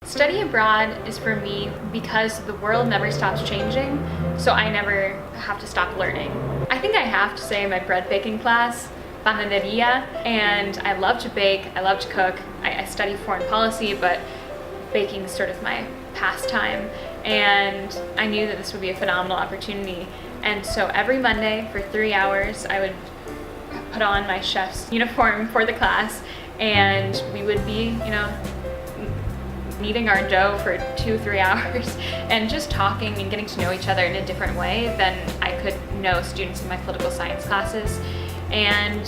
Study abroad is for me because the world never stops changing, so I never have to stop learning. I think I have to say my bread baking class, panaderia, and I love to bake, I love to cook. I study foreign policy, but baking is sort of my pastime, and I knew that this would be a phenomenal opportunity. And so every Monday for 3 hours, I would put on my chef's uniform for the class, and we would be, kneading our dough for 2-3 hours and just talking and getting to know each other in a different way than I could know students in my political science classes, and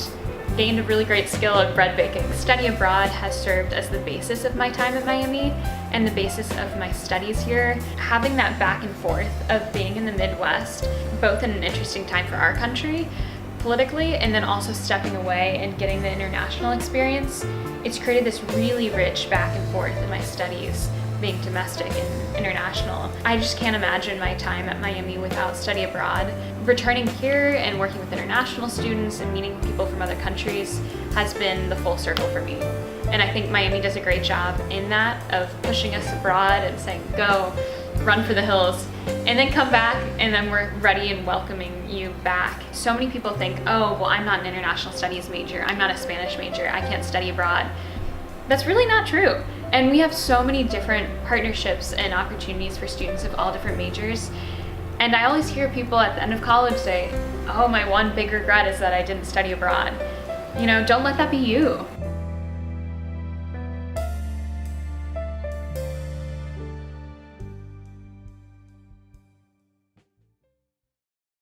gained a really great skill of bread baking. Study abroad has served as the basis of my time at Miami and the basis of my studies here. Having that back and forth of being in the Midwest, both in an interesting time for our country politically, and then also stepping away and getting the international experience, it's created this really rich back and forth in my studies, being domestic and international. I just can't imagine my time at Miami without study abroad. Returning here and working with international students and meeting people from other countries has been the full circle for me. And I think Miami does a great job in that, of pushing us abroad and saying, go, run for the hills, and then come back, and then we're ready and welcoming you back. So many people think, oh, well, I'm not an international studies major, I'm not a Spanish major, I can't study abroad. That's really not true. And we have so many different partnerships and opportunities for students of all different majors. And I always hear people at the end of college say, oh, my one big regret is that I didn't study abroad. Don't let that be you.